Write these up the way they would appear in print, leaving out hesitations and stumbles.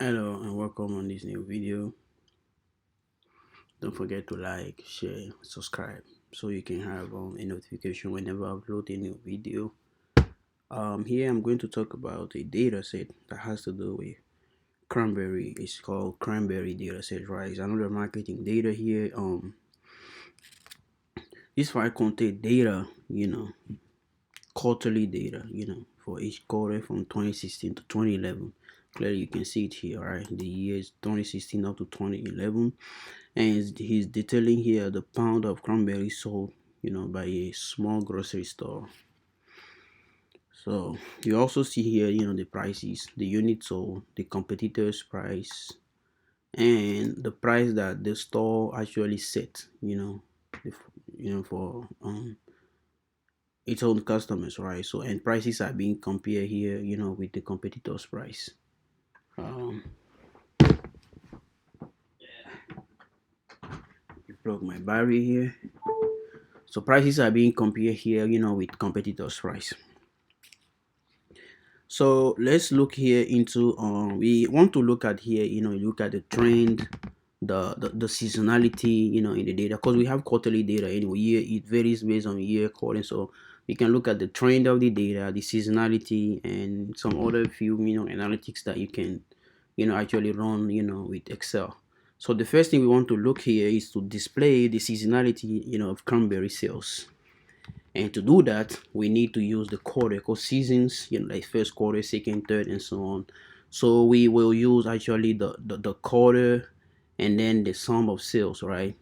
Hello and welcome on this new video. Don't forget to like, share, subscribe so you can have a notification whenever I upload a new video. Here I'm going to talk about a data set that has to do with Cranberry. It's called Cranberry data set, right? It's another marketing data here. This file contain data, quarterly data, for each quarter from 2016 to 2011. Clearly you can see it here, right? The years 2016 up to 2011, and he's detailing here the pound of cranberry sold, by a small grocery store. So you also see here, the prices, the unit sold, the competitor's price, and the price that the store actually set, for its own customers, right? So, and prices are being compared here, with the competitor's price. um Plug my battery here. So prices are being compared here, with competitors price. So let's look here into we want to look at here, look at the trend, the seasonality, in the data, because we have quarterly data anyway. Year, it varies based on year quarter. So we can look at the trend of the data, the seasonality, and some other few, analytics that you can, actually run, with Excel. So the first thing we want to look here is to display the seasonality, of cranberry sales. And to do that, we need to use the quarter, because seasons, like first quarter, second, third, and so on. So we will use actually the quarter and then the sum of sales, right?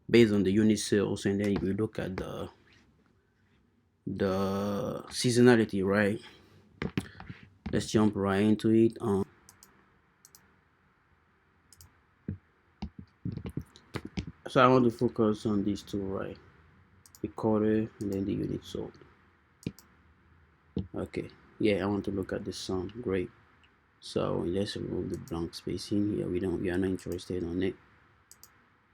Based on the unit sales, and then if we look at the seasonality, right? Let's jump right into it. So I want to focus on these two, right? The quarter and then the unit sold. Okay, yeah, I want to look at the sum. Great. So let's remove the blank space in here. We are not interested on it.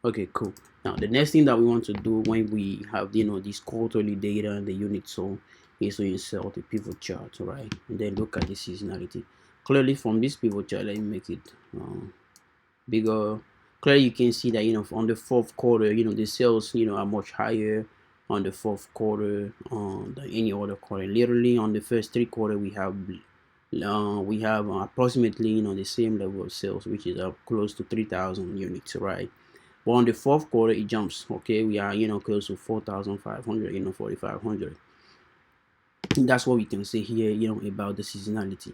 Okay, cool. Now the next thing that we want to do when we have, this quarterly data and the unit sold, is to insert a pivot chart, right? And then look at the seasonality. Clearly from this pivot chart, let me make it bigger. Clearly you can see that, on the fourth quarter, the sales, are much higher on the fourth quarter than any other quarter. Literally on the first three quarter we have approximately, the same level of sales, which is up close to 3,000 units, right? But on the fourth quarter it jumps. Okay, we are, close to 4,500, 4,500. That's what we can say here, about the seasonality.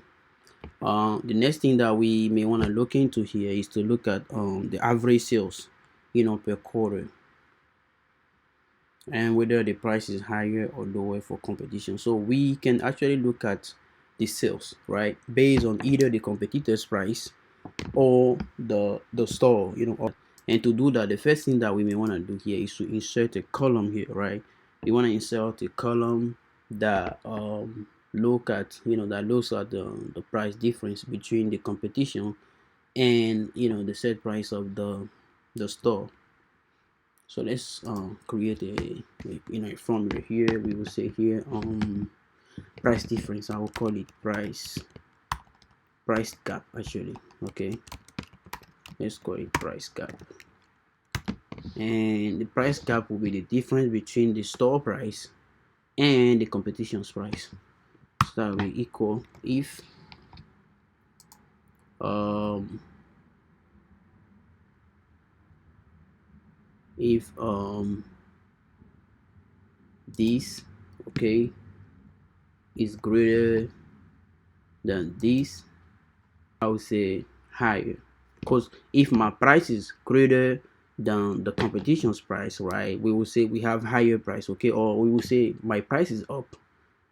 The next thing that we may want to look into here is to look at the average sales, per quarter, and whether the price is higher or lower for competition. So we can actually look at the sales, right, based on either the competitor's price or the store, and to do that, the first thing that we may want to do here is to insert a column here, right? We want to insert a column that that looks at the price difference between the competition and, the set price of the store. So let's create a formula here. We will say here price difference. I will call it price gap, actually. Okay, let's call it price gap. And the price gap will be the difference between the store price and the competition's price. So that will equal if um if this, okay, is greater than this, I would say higher. Because if my price is greater than the competition's price, right, we will say we have higher price. Okay, or we will say my price is up,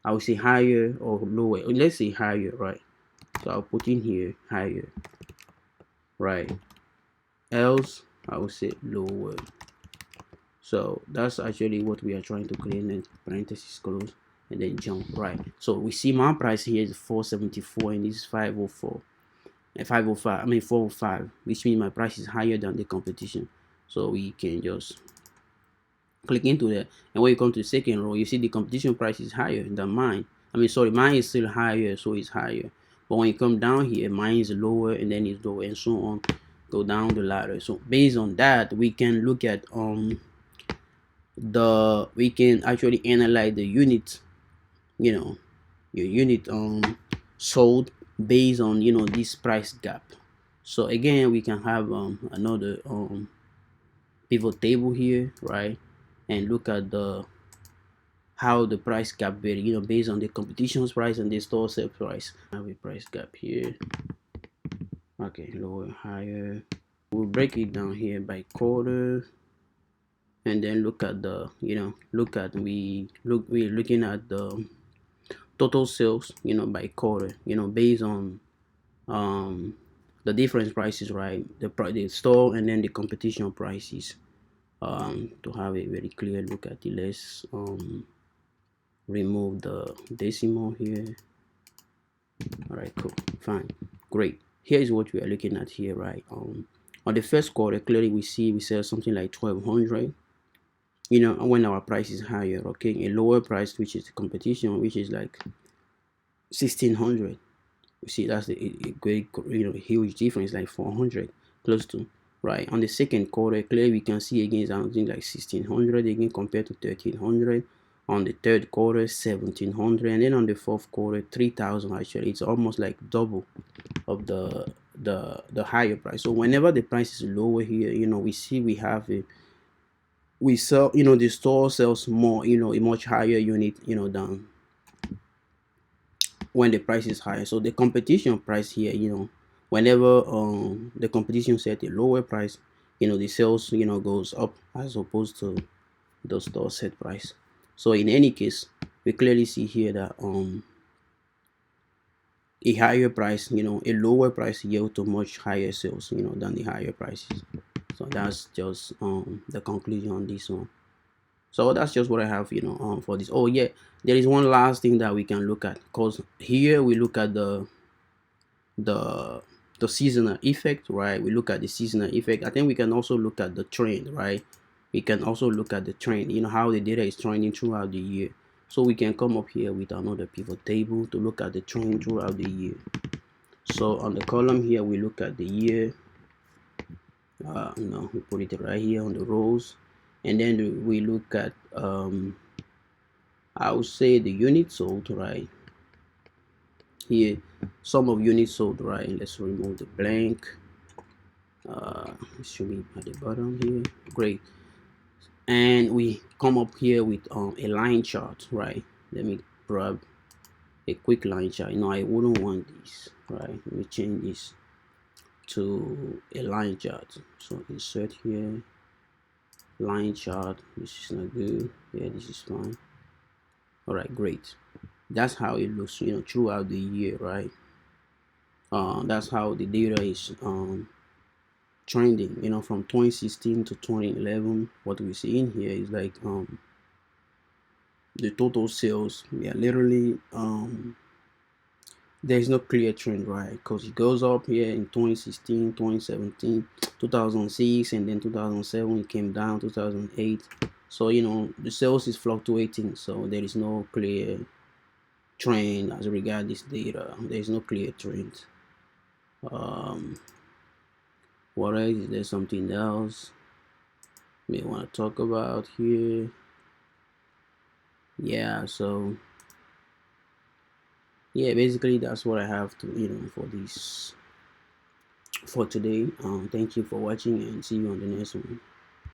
I will say higher or lower. Let's say higher, right? So I'll put in here higher, right? Else I will say lower. So that's actually what we are trying to create, and parenthesis close and then jump, right? So we see my price here is 474 and this is 504 and 505. I mean 405, which means my price is higher than the competition. So we can just click into that, and when you come to the second row, you see the competition price is higher than mine. I mean, sorry, mine is still higher, so it's higher. but when you come down here, mine is lower and then it's lower and so on, go down the ladder. So based on that, we can look at we can actually analyze the unit, you know, your unit sold based on, you know, this price gap. So again, we can have another pivot table here, right, and look at the how the price gap vary, you know, based on the competition's price and the store sale price. I have a price gap here. Okay, lower, higher. We'll break it down here by quarter, and then look at the, you know, we're looking at the total sales, you know, by quarter, you know, based on the difference prices, right, the store and then the competition prices. To have a very clear look at it, let's remove the decimal here. All right, cool, fine, great. Here is what we are looking at here, right? On the first quarter, clearly we sell something like 1200, you know, when our price is higher. Okay, a lower price, which is the competition, which is like 1600. You see, that's a great, you know, huge difference, like 400 close to, right? On the second quarter, clearly we can see again something like 1600 again compared to 1300. On the third quarter, 1700, and then on the fourth quarter, 3000. Actually, it's almost like double of the higher price. So whenever the price is lower here, you know, we see we sell, you know, the store sells more, you know, a much higher unit, you know, than when the price is higher. So the competition price here, you know, whenever the competition set a lower price, you know, the sales, you know, goes up as opposed to the store set price. So in any case, we clearly see here that a higher price, you know, a lower price yield to much higher sales, you know, than the higher prices. So that's just the conclusion on this one. So that's just what I have, you know, for this. Oh yeah, there is one last thing that we can look at, because here we look at the the seasonal effect, right? We look at the seasonal effect. I think we can also look at the trend, right? We can also look at the trend, you know, how the data is trending throughout the year. So we can come up here with another pivot table to look at the trend throughout the year. So on the column here, we look at the year. No, we put it right here on the rows, and then we look at I would say the units sold, right? Here, sum of units sold, right? Let's remove the blank. It should be at the bottom here. Great. And we come up here with a line chart, right? Let me grab a quick line chart. You know, I wouldn't want this, right? Let me change this to a line chart. So insert here, line chart. This is not good. Yeah, this is fine. All right, great. That's how it looks, you know, throughout the year, right? That's how the data is trending, you know, from 2016 to 2011. What we see in here is like the total sales. Yeah, literally there's no clear trend, right? Because it goes up here in 2016, 2017, 2006, and then 2007 it came down, 2008. So, you know, the sales is fluctuating, so there is no clear trend as regard this data. There is no clear trend. What else? Is there something else may want to talk about here? Yeah, so yeah, basically that's what I have to, you know, for this for today. Thank you for watching and see you on the next one.